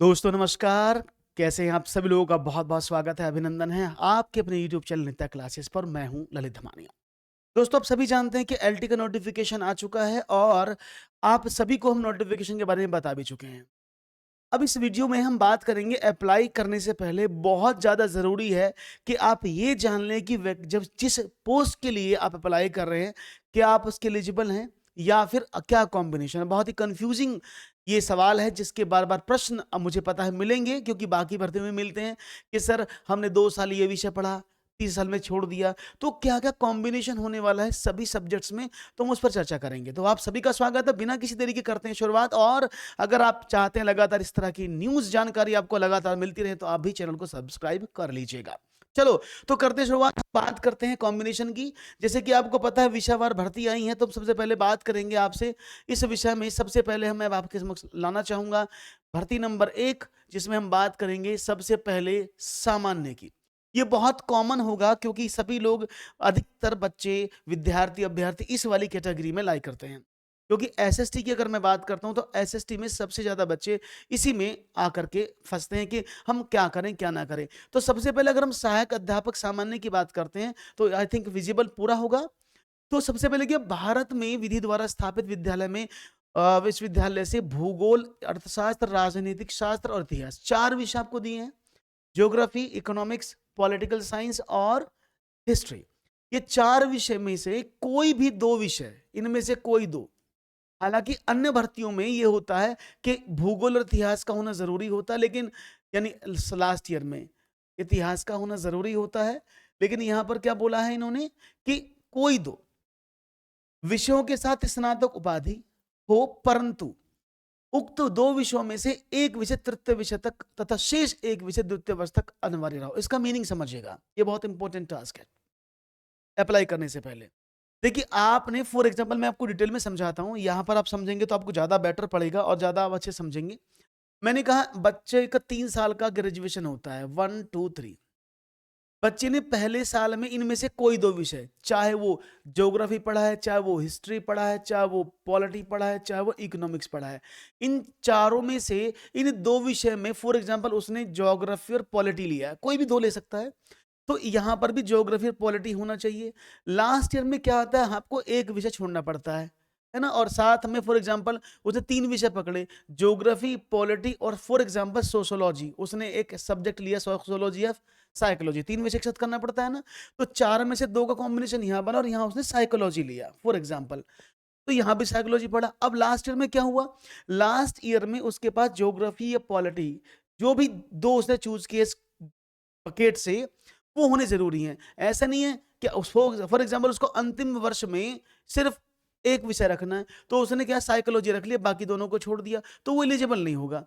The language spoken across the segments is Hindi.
दोस्तों नमस्कार। कैसे हैं आप सभी लोगों का बहुत बहुत स्वागत है, अभिनंदन है आपके अपने यूट्यूब चैनल नित्या क्लासेस पर। मैं हूं ललित धमानिया। दोस्तों आप सभी जानते हैं कि एलटी का नोटिफिकेशन आ चुका है और आप सभी को हम नोटिफिकेशन के बारे में बता भी चुके हैं। अब इस वीडियो में हम बात करेंगे अप्लाई करने से पहले बहुत ज़्यादा ज़रूरी है कि आप ये जान लें कि जब जिस पोस्ट के लिए आप अप्लाई कर रहे हैं, क्या आप उसके एलिजिबल हैं या फिर क्या कॉम्बिनेशन है। बहुत ही कंफ्यूजिंग ये सवाल है जिसके बार बार प्रश्न अब मुझे पता है मिलेंगे, क्योंकि बाकी भर्ती में मिलते हैं कि सर हमने 2 साल ये विषय पढ़ा, 3 साल में छोड़ दिया, तो क्या क्या कॉम्बिनेशन होने वाला है सभी सब्जेक्ट्स में, तो हम उस पर चर्चा करेंगे। तो आप सभी का स्वागत है। बिना किसी देरी के करते हैं शुरुआत। और अगर आप चाहते हैं लगातार इस तरह की न्यूज़ जानकारी आपको लगातार मिलती रहे, तो आप भी चैनल को सब्सक्राइब कर लीजिएगा। चलो, तो करते हैं शुरुआत। बात करते हैं कॉम्बिनेशन की। जैसे कि आपको पता है विषयवार भर्ती आई है, तो सबसे पहले बात करेंगे आपसे इस विषय में। सबसे पहले मैं आपके समक्ष लाना चाहूंगा भर्ती नंबर 1, जिसमें हम बात करेंगे सबसे पहले सामान्य की। ये बहुत कॉमन होगा क्योंकि सभी लोग, अधिकतर बच्चे, विद्यार्थी, अभ्यर्थी इस वाली कैटेगरी में लाई करते हैं। क्योंकि एसएसटी की अगर मैं बात करता हूं, तो एसएसटी में सबसे ज्यादा बच्चे इसी में आकर के फंसते हैं कि हम क्या करें क्या ना करें। तो सबसे पहले अगर हम सहायक अध्यापक सामान्य की बात करते हैं, तो आई थिंक विजिबल पूरा होगा। तो सबसे पहले क्या, भारत में विधि द्वारा स्थापित विद्यालय में विश्वविद्यालय से भूगोल, अर्थशास्त्र, राजनीतिक शास्त्र और इतिहास 4 विषय आपको दिए हैं। ज्योग्राफी, इकोनॉमिक्स, पॉलिटिकल साइंस और हिस्ट्री। ये 4 विषय में से कोई भी 2 विषय, इनमें से कोई 2। हालांकि अन्य भर्तियों में ये होता है कि भूगोल और इतिहास का होना जरूरी होता है, लेकिन यानी लास्ट ईयर में इतिहास का होना जरूरी होता है। लेकिन यहां पर क्या बोला है इन्होंने कि कोई 2 विषयों के साथ स्नातक उपाधि हो, परंतु उक्त 2 विषयों में से एक विषय तृतीय विषय तक तथा शेष एक विषय द्वितीय वर्ष तक अनिवार्य रहो। इसका मीनिंग समझिएगा, ये बहुत इंपॉर्टेंट टास्क है अप्लाई करने से पहले। देखिए, आपने फॉर एग्जांपल मैं आपको डिटेल में समझाता हूं, यहां पर आप समझेंगे तो आपको ज्यादा बेटर पड़ेगा और ज्यादा आप अच्छे समझेंगे। मैंने कहा बच्चे का 3 साल का ग्रेजुएशन होता है, 1 2 3। बच्चे ने पहले साल में इनमें से कोई 2 विषय, चाहे वो ज्योग्राफी पढ़ा है, चाहे वो हिस्ट्री पढ़ा है, चाहे वो पॉलिटी पढ़ा है, चाहे वो इकोनॉमिक्स पढ़ा है, इन चारों में से इन 2 विषय में फॉर एग्जांपल उसने ज्योग्राफी और पॉलिटी लिया है, कोई भी 2 ले सकता है। तो यहां पर भी ज्योग्राफी और पॉलिटी होना चाहिए। लास्ट ईयर में क्या होता है, आपको एक विषय छोड़ना पड़ता है ना। और साथ में फॉर एग्जांपल उसने 3 विषय पकड़े, ज्योग्राफी, पॉलिटी और फॉर एग्जांपल सोशोलॉजी, उसने एक सब्जेक्ट लिया सोशोलॉजी ऑफ साइकोलॉजी, 3 विषय एक साथ करना पड़ता है ना। तो 4 में से 2 का कॉम्बिनेशन यहाँ बना और यहाँ उसने साइकोलॉजी लिया फॉर एग्जाम्पल, तो यहाँ भी साइकोलॉजी पढ़ा। अब लास्ट ईयर में क्या हुआ, लास्ट ईयर में उसके पास ज्योग्राफी या पॉलिटी, जो भी 2 उसने चूज किए इस बकेट से, वो होने जरूरी हैं। ऐसा नहीं है कि उसको फॉर एग्जाम्पल उसको अंतिम वर्ष में सिर्फ एक विषय रखना है, तो उसने क्या साइकोलॉजी रख लिया, बाकी दोनों को छोड़ दिया, तो वो एलिजिबल नहीं होगा।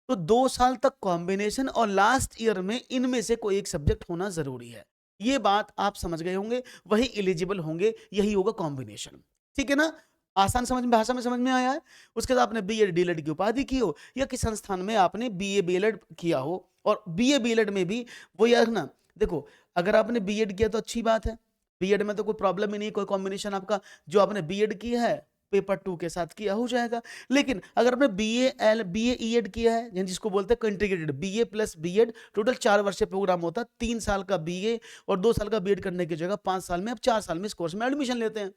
तो 2 साल तक कॉम्बिनेशन और लास्ट ईयर में इनमें से कोई एक सब्जेक्ट होना जरूरी है। ये बात आप समझ गए होंगे, वही एलिजिबल होंगे, यही होगा कॉम्बिनेशन। ठीक है ना। आसान समझ में, भाषा में समझ में आया है। उसके बाद आपने बीएड डीएलएड की उपाधि की हो, या किस संस्थान में आपने बीए बीएलएड किया हो, और बीए बीएलएड में भी वो यार ना, देखो, अगर आपने बीएड किया तो अच्छी बात है, बीएड में तो कोई प्रॉब्लम ही नहीं, कोई कॉम्बिनेशन आपका जो आपने बीएड किया है पेपर 2 के साथ किया हो जाएगा। लेकिन अगर आपने बीए ईएड किया है, यानी जिसको बोलते हैं integrated BA plus BEd, total 4 वर्षीय प्रोग्राम होता है, 3 साल का बीए और 2 साल का बीएड करने की जगह 5 साल में, अब 4 साल में इस कोर्स में एडमिशन लेते हैं।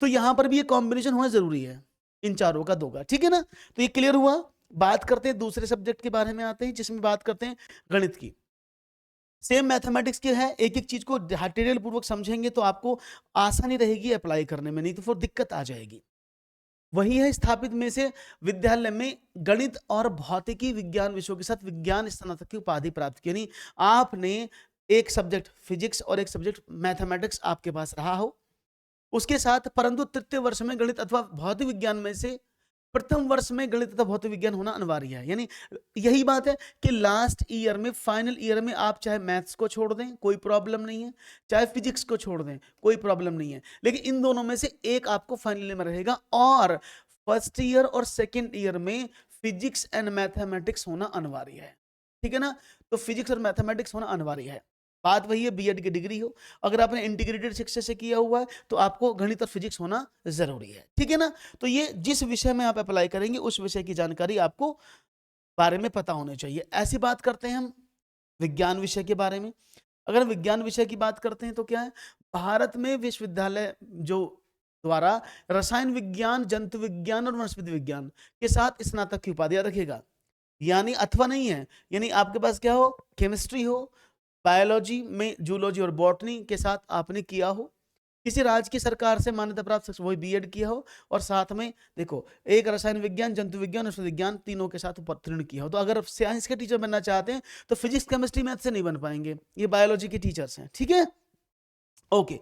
तो यहां पर भी ये कॉम्बिनेशन होना जरूरी है, इन चारों का 2 का। ठीक है ना। तो ये क्लियर हुआ। बात करते हैं दूसरे सब्जेक्ट के बारे में, आते हैं जिसमें बात करते हैं गणित की। सेम मैथमेटिक्स के है, एक एक चीज को डिटेल पूर्वक समझेंगे तो आपको आसानी रहेगी अप्लाई करने में, नहीं तो फिर दिक्कत आ जाएगी। वही है स्थापित में से विद्यालय में गणित और भौतिकी विज्ञान विषयों के साथ विज्ञान स्नातक की उपाधि प्राप्त की, यानी आपने एक सब्जेक्ट फिजिक्स और एक सब्जेक्ट मैथमेटिक्स आपके पास रहा हो, उसके साथ परंतु तृतीय वर्ष में गणित अथवा भौतिक विज्ञान में से प्रथम वर्ष में गणित तथा भौतिक विज्ञान होना अनिवार्य है। यानी यही बात है कि लास्ट ईयर में, फाइनल ईयर में आप चाहे मैथ्स को छोड़ दें कोई प्रॉब्लम नहीं है, चाहे फिजिक्स को छोड़ दें कोई प्रॉब्लम नहीं है, लेकिन इन दोनों में से एक आपको फाइनल में रहेगा। और फर्स्ट ईयर और सेकेंड ईयर में फिजिक्स एंड मैथमेटिक्स होना अनिवार्य है। ठीक है ना। तो फिजिक्स और मैथमेटिक्स होना अनिवार्य है। बात वही है, बीएड की डिग्री हो, अगर आपने इंटीग्रेटेड शिक्षा से किया हुआ है तो आपको गणित और फिजिक्स होना जरूरी है। ठीक है ना। तो ये जिस विषय में आप अप्लाई करेंगे उस विषय की जानकारी आपको बारे में पता होने चाहिए। ऐसी बात करते हैं हम विज्ञान विषय के बारे में। अगर विज्ञान विषय की बात करते हैं तो क्या है, भारत में विश्वविद्यालय जो द्वारा रसायन विज्ञान, जंतु विज्ञान और वनस्पति विज्ञान के साथ स्नातक की उपाधियां रखेगा। यानी अथवा नहीं है, यानी आपके पास क्या हो, केमिस्ट्री हो, बायोलॉजी में जूलॉजी और बॉटनी के साथ आपने किया हो, किसी राज्य की सरकार से मान्यता प्राप्त वही बीएड किया हो, और साथ में देखो एक रसायन विज्ञान, जंतु विज्ञान, वनस्पति विज्ञान तीनों के साथ उत्तीर्ण किया हो। तो अगर साइंस के टीचर बनना चाहते हैं तो फिजिक्स, केमिस्ट्री, मैथ से नहीं बन पाएंगे, ये बायोलॉजी के टीचर्स हैं, ठीक है। ओके,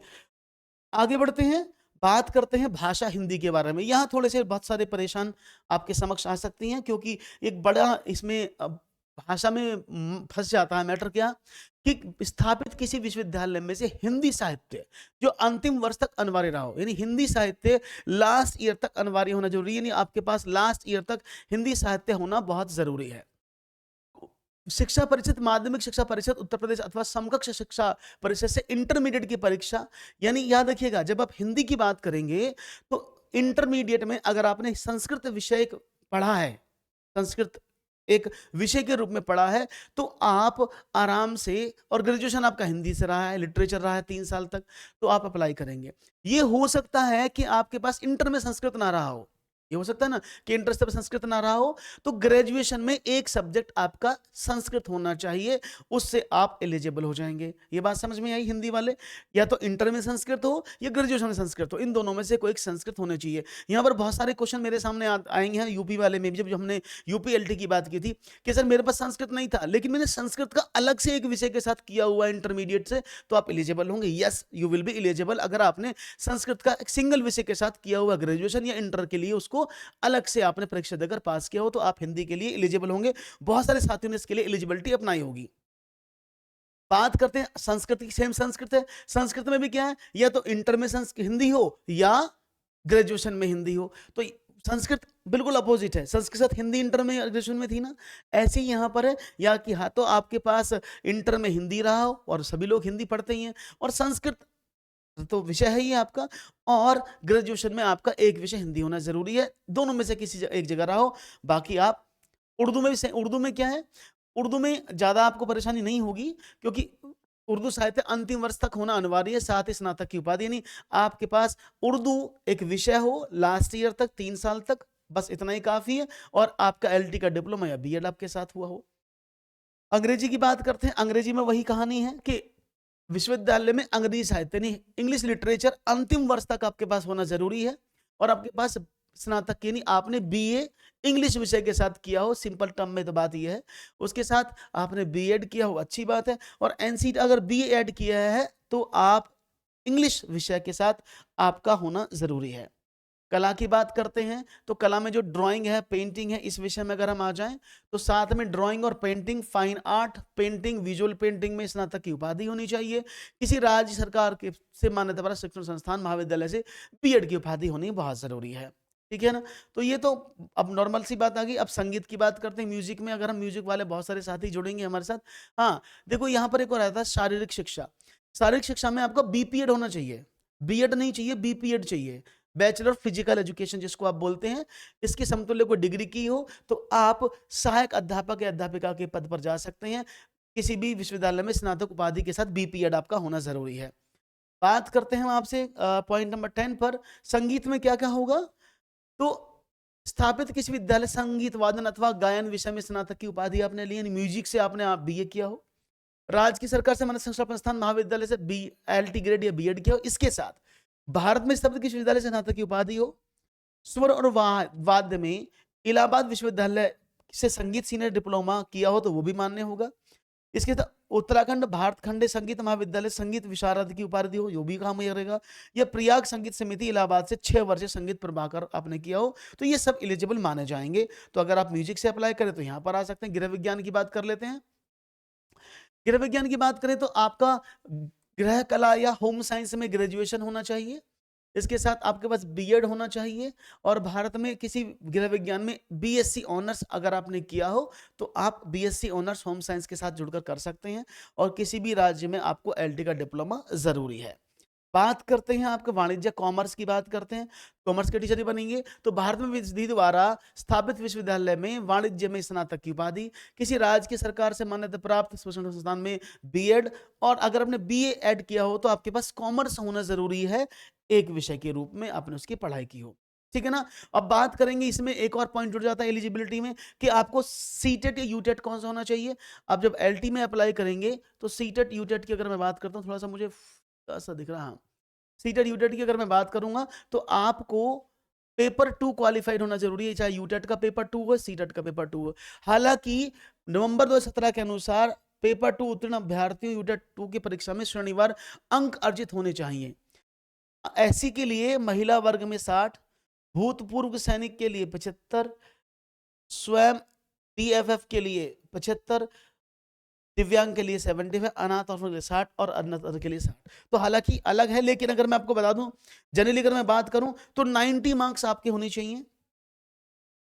आगे बढ़ते हैं, बात करते हैं भाषा हिंदी के बारे में। यहाँ थोड़े से बहुत सारे परेशान आपके समक्ष आ सकती हैं, क्योंकि एक बड़ा इसमें भाषा में फंस जाता है मैटर। क्या कि स्थापित किसी विश्वविद्यालय में से हिंदी साहित्य जो अंतिम वर्ष तक अनिवार्य रहा हो, यानी हिंदी साहित्य लास्ट ईयर तक अनिवार्य होना जरूरी है, यानी आपके पास लास्ट ईयर तक हिंदी साहित्य होना बहुत जरूरी है। शिक्षा परिषद, माध्यमिक शिक्षा परिषद उत्तर प्रदेश अथवा समकक्ष शिक्षा परिषद से इंटरमीडिएट की परीक्षा, यानी याद रखिएगा जब आप हिंदी की बात करेंगे तो इंटरमीडिएट में अगर आपने संस्कृत विषय पढ़ा है, संस्कृत एक विषय के रूप में पढ़ा है, तो आप आराम से, और ग्रेजुएशन आपका हिंदी से रहा है, लिटरेचर रहा है 3 साल तक, तो आप अप्लाई करेंगे। ये हो सकता है कि आपके पास इंटर में संस्कृत ना रहा हो, ये हो सकता है ना कि इंटर से संस्कृत ना रहा हो, तो ग्रेजुएशन में एक सब्जेक्ट आपका संस्कृत होना चाहिए, उससे आप एलिजिबल हो जाएंगे। ये बात समझ में आई हिंदी वाले? या तो इंटर में संस्कृत हो या ग्रेजुएशन में संस्कृत हो, इन दोनों में से कोई एक संस्कृत होने चाहिए। यहाँ पर बहुत सारे क्वेश्चन मेरे सामने आएंगे हैं यूपी वाले में भी, जब हमने यूपी एलटी की बात की थी कि सर मेरे पास संस्कृत नहीं था लेकिन मैंने संस्कृत का अलग से एक विषय के साथ किया हुआ इंटरमीडिएट से, तो आप एलिजिबल होंगे। Yes, you will be eligible अगर आपने संस्कृत का एक सिंगल विषय के साथ किया हुआ ग्रेजुएशन या इंटर के लिए उसको अलग से आपने परीक्षा देकर पास किया हो, तो आप हिंदी के लिए एलिजिबल होंगे। बहुत सारे साथियों ने इसके लिए एलिजिबिलिटी अपनाई होगी। बात करते हैं संस्कृत की, सेम संस्कृत है, संस्कृत में भी क्या है, या तो इंटर में हिंदी हो या ग्रेजुएशन में हिंदी हो। तो संस्कृत बिल्कुल अपोजिट है, संस्कृत के साथ हिंदी इंटर में ग्रेजुएशन में थी ना, ऐसे ही यहां पर है, या कि हाँ तो आपके पास इंटर में हिंदी रहा हो और सभी लोग हिंदी पढ़ते ही हैं, और संस्कृत तो विषय है ही आपका, और ग्रेजुएशन में आपका एक विषय हिंदी होना जरूरी है, दोनों में से किसी एक जगह रहा हो। बाकी आप उर्दू में भी, उर्दू में क्या है, उर्दू में ज्यादा आपको परेशानी नहीं होगी, क्योंकि उर्दू साहित्य अंतिम वर्ष तक होना अनिवार्य है, साथ ही स्नातक की उपाधि, यानी आपके पास उर्दू एक विषय हो लास्ट ईयर तक 3 साल तक, बस इतना ही काफी है, और आपका एलटी का डिप्लोमा या बीएड आपके साथ हुआ हो। अंग्रेजी की बात करते हैं, अंग्रेजी में वही कहानी है कि विश्वविद्यालय में अंग्रेजी साहित्य नहीं, इंग्लिश लिटरेचर अंतिम वर्ष तक आपके पास होना जरूरी है, और आपके पास स्नातक की नहीं, आपने बीए इंग्लिश विषय के साथ किया हो, सिंपल टर्म में तो बात यह है, उसके साथ आपने बीएड किया हो, अच्छी बात है, और एनसीटी अगर बीए ऐड किया है तो आप इंग्लिश विषय के साथ आपका होना जरूरी है। कला की बात करते हैं तो कला में जो ड्राइंग है, पेंटिंग है, इस विषय में अगर हम आ जाएं तो साथ में ड्राइंग और painting, fine art, painting, visual painting में स्नातक की उपाधि होनी चाहिए। किसी राज्य सरकार के से मान्यता प्राप्त शिक्षण संस्थान, महाविद्यालय से बीएड की उपाधि होनी बहुत जरूरी है, ठीक है ना। तो ये तो अब नॉर्मल सी बात आ गई। अब संगीत की बात करते हैं, म्यूजिक में अगर हम, म्यूजिक वाले बहुत सारे साथी जुड़ेंगे हमारे साथ। हाँ देखो, यहाँ पर एक और आता है शारीरिक शिक्षा। शारीरिक शिक्षा में आपको बीपीएड होना चाहिए, बीएड नहीं चाहिए, बीपीएड चाहिए, बैचलर ऑफ फिजिकल एजुकेशन जिसको आप बोलते हैं। इसके समतुल्य कोई डिग्री की हो तो आप सहायक अध्यापक या अध्यापिका के पद पर जा सकते हैं। किसी भी विश्वविद्यालय में स्नातक उपाधि के साथ बीपीएड आपका होना जरूरी है। बात करते हैं आपसे पॉइंट नंबर 10 पर, संगीत में क्या क्या होगा। तो स्थापित किसी विद्यालय संगीत वादन अथवा गायन विषय में स्नातक की उपाधि आपने ली, यानी म्यूजिक से आपने आप बीए किया हो, राज्य की सरकार से मान्य शिक्षा संस्थान महाविद्यालय से बी एलटी ग्रेड या बीएड किया हो, इसके साथ भारत में स्थापित किसी विश्वविद्यालय से स्नातक की उपाधि हो, स्वर और वाद्य में इलाहाबाद विश्वविद्यालय से संगीत सीनियर डिप्लोमा किया हो तो वो भी मान्य होगा। इसके साथ उत्तराखंड भारत खंड संगीत महाविद्यालय संगीत विशारद की उपाधि हो, यो भी काम रहेगा, या प्रयाग संगीत समिति इलाहाबाद से 6 वर्ष संगीत प्रभाकर आपने किया हो, तो ये सब एलिजिबल माने जाएंगे। तो अगर आप म्यूजिक से अप्लाई करें तो यहाँ पर आ सकते हैं। गृह विज्ञान की बात कर लेते हैं। गृह विज्ञान की बात करें तो आपका गृह कला या होम साइंस में ग्रेजुएशन होना चाहिए, इसके साथ आपके पास बीएड होना चाहिए, और भारत में किसी गृह विज्ञान में बीएससी ऑनर्स अगर आपने किया हो तो आप बीएससी ऑनर्स होम साइंस के साथ जुड़कर कर सकते हैं, और किसी भी राज्य में आपको एलटी का डिप्लोमा जरूरी है। बात करते हैं आपके वाणिज्य कॉमर्स की बात करते हैं, कॉमर्स के टीचर ही बनेंगे तो भारत में विधि द्वारा स्थापित विश्वविद्यालय में वाणिज्य में स्नातक की उपाधि, किसी राज्य की सरकार से मान्यता प्राप्त शिक्षण संस्थान में बीएड, और अगर आपने बीए ऐड किया हो तो आपके पास कॉमर्स होना जरूरी है, एक विषय के रूप में आपने उसकी पढ़ाई की हो। ठीक है ना। अब बात करेंगे इसमें एक और पॉइंट जुड़ जाता है एलिजिबिलिटी में कि आपको सीटेट या यूटेट कौन सा होना चाहिए। अब जब एलटी में अप्लाई करेंगे तो सीटेट यूटेट की अगर मैं बात करता हूँ, थोड़ा सा मुझे ऐसा दिख रहा है, सीटेट यूटेट की अगर मैं बात करूंगा तो आपको पेपर 2 क्वालिफाइड होना जरूरी है, चाहे यूटेट का पेपर 2 हो, सीटेट का पेपर 2 हो। हालांकि नवंबर 2017 के अनुसार पेपर 2 उत्तीर्ण अभ्यर्थियों यूटेट 2 की परीक्षा में श्रेणीवार अंक अर्जित होने चाहिए। एससी के लिए महिला वर्ग में 60, भूतपूर्व सैनिक के लिए 75, स्वयं टीएफएफ के लिए 75, दिव्यांग के लिए 75, अनाथ और के लिए 60 और अन्य के लिए 60। तो हालांकि अलग है, लेकिन अगर मैं आपको बता दूं जनरली अगर मैं बात करूं तो 90 मार्क्स आपके होने चाहिए।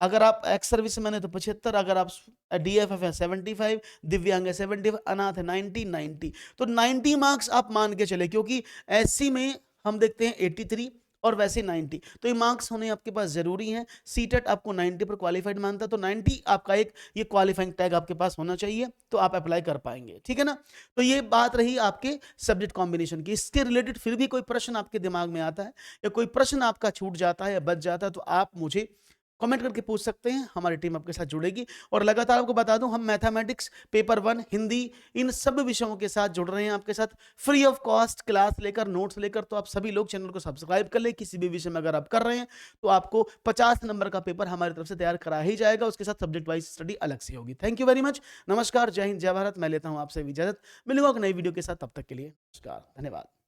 अगर आप एक्स सर्विस मैन है तो 75, अगर आप डीएफएफ है 75, दिव्यांग है 75, अनाथ है 90। तो 90 मार्क्स आप मान के चले, क्योंकि एससी में हम देखते हैं 83 और वैसे 90, तो ये मार्क्स होने आपके पास जरूरी हैं। सीटेट आपको 90 पर क्वालिफाइड मानता है, तो 90 आपका एक ये क्वालिफाइंग टैग आपके पास होना चाहिए, तो आप अप्लाई कर पाएंगे। ठीक है ना। तो ये बात रही आपके सब्जेक्ट कॉम्बिनेशन की। इसके रिलेटेड फिर भी कोई प्रश्न आपके दिमाग में आता है या कोई प्रश्न आपका छूट जाता है या बच जाता है तो आप मुझे कमेंट करके पूछ सकते हैं, हमारी टीम आपके साथ जुड़ेगी। और लगातार आपको बता दूं हम मैथमेटिक्स, पेपर 1, हिंदी, इन सब विषयों के साथ जुड़ रहे हैं आपके साथ फ्री ऑफ कॉस्ट, क्लास लेकर, नोट्स लेकर। तो आप सभी लोग चैनल को सब्सक्राइब कर ले। किसी भी विषय में अगर आप कर रहे हैं तो आपको 50 नंबर का पेपर हमारी तरफ से तैयार करा ही जाएगा, उसके साथ सब्जेक्ट वाइज स्टडी अलग से होगी। Thank you very much. नमस्कार, जय हिंद, जय भारत। मैं लेता हूं आपसे इजाजत, मिलूंगा एक नई वीडियो के साथ, तब तक के लिए नमस्कार, धन्यवाद।